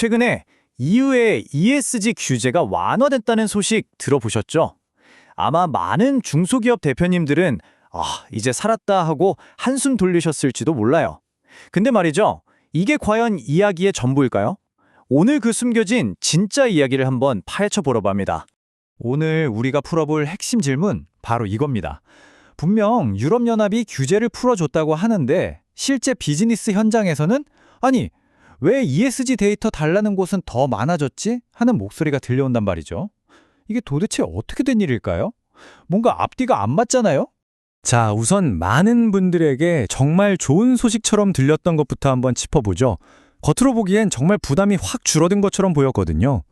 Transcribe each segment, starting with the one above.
최근에 EU의 ESG 규제가 완화됐다는 소식 들어보셨죠? 아마 많은 중소기업 대표님들은 이제 살았다 하고 한숨 돌리셨을지도 몰라요. 근데 말이죠. 이게 과연 이야기의 전부일까요? 오늘 그 숨겨진 진짜 이야기를 한번 파헤쳐 보려고 합니다. 오늘 우리가 풀어볼 핵심 질문 바로 이겁니다. 분명 유럽연합이 규제를 풀어줬다고 하는데 실제 비즈니스 현장에서는 아니, 왜 ESG 데이터 달라는 곳은 더 많아졌지? 하는 목소리가 들려온단 말이죠. 이게 도대체 어떻게 된 일일까요? 뭔가 앞뒤가 안 맞잖아요? 자, 우선 많은 분들에게 정말 좋은 소식처럼 들렸던 것부터 한번 짚어보죠. 겉으로 보기엔 정말 부담이 확 줄어든 것처럼 보였거든요.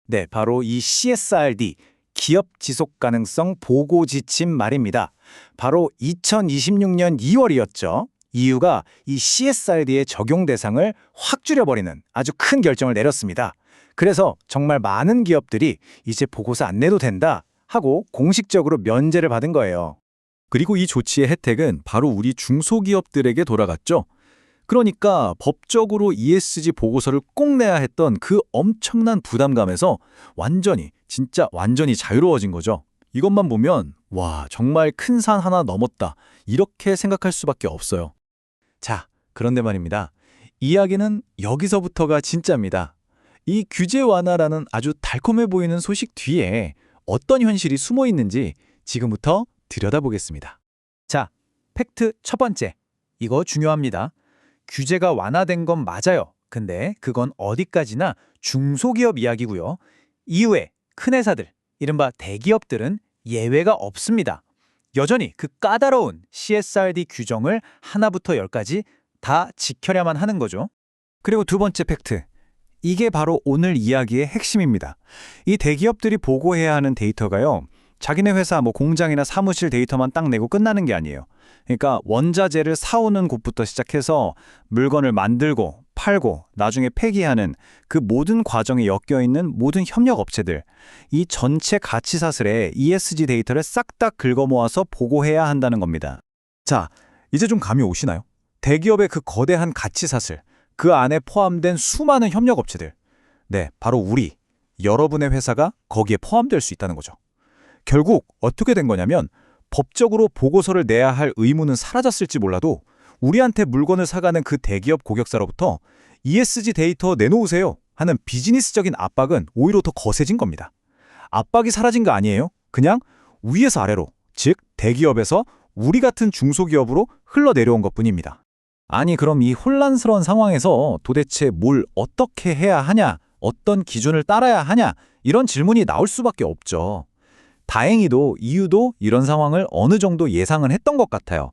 네, 바로 이 CSRD, 기업 지속 가능성 보고 지침 말입니다. 바로 2026년 2월이었죠. EU가 이 CSRD의 적용 대상을 확 줄여버리는 아주 큰 결정을 내렸습니다. 그래서 정말 많은 기업들이 이제 보고서 안 내도 된다 하고 공식적으로 면제를 받은 거예요. 그리고 이 조치의 혜택은 바로 우리 중소기업들에게 돌아갔죠. 그러니까 법적으로 ESG 보고서를 꼭 내야 했던 그 엄청난 부담감에서 진짜 완전히 자유로워진 거죠. 이것만 보면 와, 정말 큰 산 하나 넘었다. 이렇게 생각할 수밖에 없어요. 자, 그런데 말입니다. 이야기는 여기서부터가 진짜입니다. 이 규제 완화라는 아주 달콤해 보이는 소식 뒤에 어떤 현실이 숨어 있는지 지금부터 들여다보겠습니다. 자, 팩트 첫 번째. 이거 중요합니다. 규제가 완화된 건 맞아요. 근데 그건 어디까지나 중소기업 이야기고요. 이후에 큰 회사들, 이른바 대기업들은 예외가 없습니다. 여전히 그 까다로운 CSRD 규정을 하나부터 열까지 다 지켜야만 하는 거죠. 그리고 두 번째 팩트. 이게 바로 오늘 이야기의 핵심입니다. 이 대기업들이 보고해야 하는 데이터가요. 자기네 회사 공장이나 사무실 데이터만 딱 내고 끝나는 게 아니에요. 그러니까 원자재를 사오는 곳부터 시작해서 물건을 만들고 팔고 나중에 폐기하는 그 모든 과정에 엮여있는 모든 협력업체들, 이 전체 가치사슬에 ESG 데이터를 싹 다 긁어 모아서 보고해야 한다는 겁니다. 자, 이제 좀 감이 오시나요? 대기업의 그 거대한 가치사슬, 그 안에 포함된 수많은 협력업체들. 네, 바로 우리, 여러분의 회사가 거기에 포함될 수 있다는 거죠. 결국 어떻게 된 거냐면 법적으로 보고서를 내야 할 의무는 사라졌을지 몰라도 우리한테 물건을 사가는 그 대기업 고객사로부터 ESG 데이터 내놓으세요 하는 비즈니스적인 압박은 오히려 더 거세진 겁니다. 압박이 사라진 거 아니에요. 그냥 위에서 아래로, 즉 대기업에서 우리 같은 중소기업으로 흘러내려온 것뿐입니다. 아니, 그럼 이 혼란스러운 상황에서 도대체 뭘 어떻게 해야 하냐, 어떤 기준을 따라야 하냐, 이런 질문이 나올 수밖에 없죠. 다행히도 EU도 이런 상황을 어느 정도 예상은 했던 것 같아요.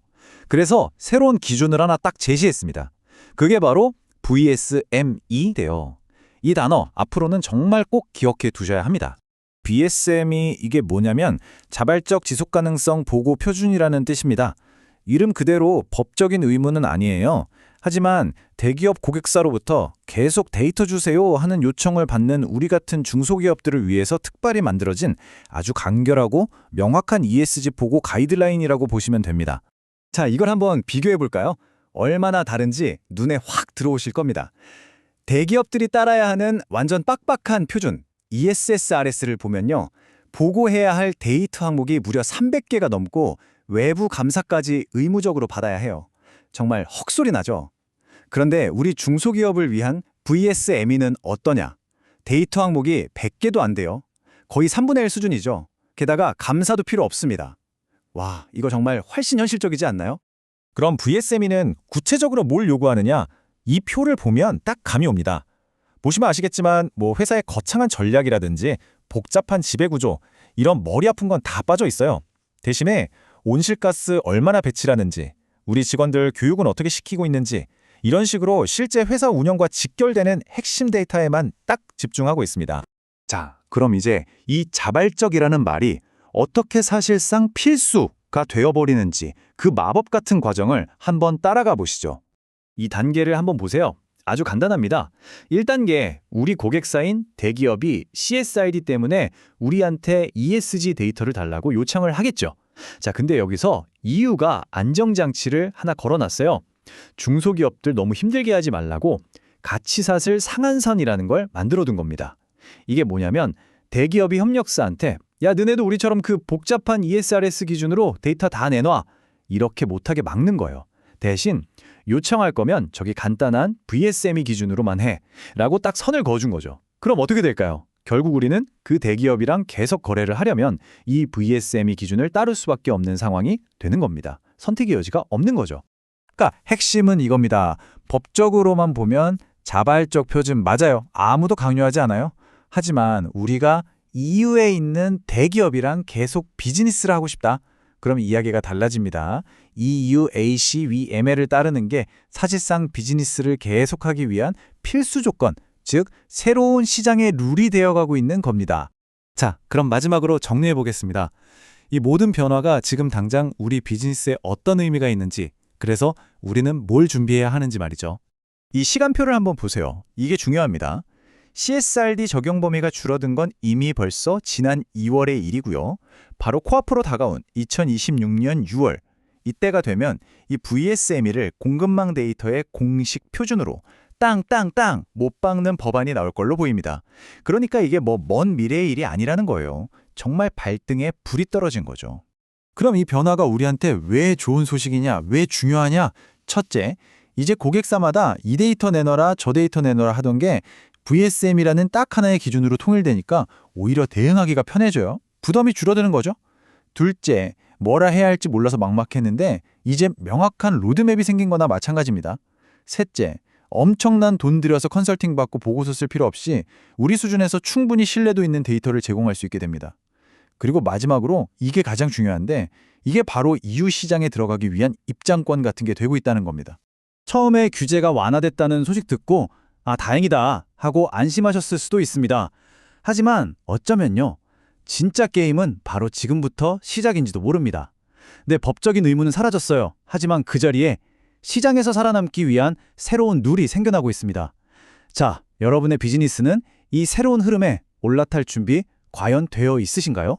그래서 새로운 기준을 하나 딱 제시했습니다. 그게 바로 VSME인데요. 이 단어 앞으로는 정말 꼭 기억해 두셔야 합니다. VSME 이게 뭐냐면 자발적 지속가능성 보고 표준이라는 뜻입니다. 이름 그대로 법적인 의무는 아니에요. 하지만 대기업 고객사로부터 계속 데이터 주세요 하는 요청을 받는 우리 같은 중소기업들을 위해서 특별히 만들어진 아주 간결하고 명확한 ESG 보고 가이드라인이라고 보시면 됩니다. 자, 이걸 한번 비교해 볼까요? 얼마나 다른지 눈에 확 들어오실 겁니다. 대기업들이 따라야 하는 완전 빡빡한 표준 ESSRS를 보면요. 보고해야 할 데이터 항목이 무려 300개가 넘고 외부 감사까지 의무적으로 받아야 해요. 정말 헉소리 나죠? 그런데 우리 중소기업을 위한 VSME는 어떠냐? 데이터 항목이 100개도 안 돼요. 거의 3분의 1 수준이죠. 게다가 감사도 필요 없습니다. 와, 이거 정말 훨씬 현실적이지 않나요? 그럼 VSME는 구체적으로 뭘 요구하느냐? 이 표를 보면 딱 감이 옵니다. 보시면 아시겠지만 회사의 거창한 전략이라든지 복잡한 지배구조, 이런 머리 아픈 건 다 빠져 있어요. 대신에 온실가스 얼마나 배출하는지, 우리 직원들 교육은 어떻게 시키고 있는지, 이런 식으로 실제 회사 운영과 직결되는 핵심 데이터에만 딱 집중하고 있습니다. 자, 그럼 이제 이 자발적이라는 말이 어떻게 사실상 필수가 되어버리는지 그 마법 같은 과정을 한번 따라가 보시죠. 이 단계를 한번 보세요. 아주 간단합니다. 1단계, 우리 고객사인 대기업이 CSRD 때문에 우리한테 ESG 데이터를 달라고 요청을 하겠죠. 자, 근데 여기서 EU가 안정장치를 하나 걸어놨어요. 중소기업들 너무 힘들게 하지 말라고 가치사슬 상한선이라는 걸 만들어둔 겁니다. 이게 뭐냐면 대기업이 협력사한테 야, 너네도 우리처럼 그 복잡한 ESRS 기준으로 데이터 다 내놔. 이렇게 못하게 막는 거예요. 대신 요청할 거면 저기 간단한 VSME 기준으로만 해. 라고 딱 선을 그어준 거죠. 그럼 어떻게 될까요? 결국 우리는 그 대기업이랑 계속 거래를 하려면 이 VSME 기준을 따를 수밖에 없는 상황이 되는 겁니다. 선택의 여지가 없는 거죠. 그러니까 핵심은 이겁니다. 법적으로만 보면 자발적 표준 맞아요. 아무도 강요하지 않아요. 하지만 우리가 EU에 있는 대기업이랑 계속 비즈니스를 하고 싶다. 그럼 이야기가 달라집니다. EU ACVML을 따르는 게 사실상 비즈니스를 계속하기 위한 필수 조건, 즉 새로운 시장의 룰이 되어가고 있는 겁니다. 자, 그럼 마지막으로 정리해 보겠습니다. 이 모든 변화가 지금 당장 우리 비즈니스에 어떤 의미가 있는지, 그래서 우리는 뭘 준비해야 하는지 말이죠. 이 시간표를 한번 보세요. 이게 중요합니다. CSRD 적용 범위가 줄어든 건 이미 벌써 지난 2월의 일이고요. 바로 코앞으로 다가온 2026년 6월, 이때가 되면 이 VSME를 공급망 데이터의 공식 표준으로 땅땅땅 못 박는 법안이 나올 걸로 보입니다. 그러니까 이게 뭐 먼 미래의 일이 아니라는 거예요. 정말 발등에 불이 떨어진 거죠. 그럼 이 변화가 우리한테 왜 좋은 소식이냐, 왜 중요하냐? 첫째, 이제 고객사마다 이 데이터 내놔라, 저 데이터 내놔라 하던 게 VSM이라는 딱 하나의 기준으로 통일되니까 오히려 대응하기가 편해져요. 부담이 줄어드는 거죠. 둘째, 뭐라 해야 할지 몰라서 막막했는데 이제 명확한 로드맵이 생긴 거나 마찬가지입니다. 셋째, 엄청난 돈 들여서 컨설팅 받고 보고서 쓸 필요 없이 우리 수준에서 충분히 신뢰도 있는 데이터를 제공할 수 있게 됩니다. 그리고 마지막으로 이게 가장 중요한데 이게 바로 EU 시장에 들어가기 위한 입장권 같은 게 되고 있다는 겁니다. 처음에 규제가 완화됐다는 소식 듣고 아, 다행이다 하고 안심하셨을 수도 있습니다. 하지만 어쩌면요, 진짜 게임은 바로 지금부터 시작인지도 모릅니다. 내 법적인 의무는 사라졌어요. 하지만 그 자리에 시장에서 살아남기 위한 새로운 룰이 생겨나고 있습니다. 자, 여러분의 비즈니스는 이 새로운 흐름에 올라탈 준비 과연 되어 있으신가요?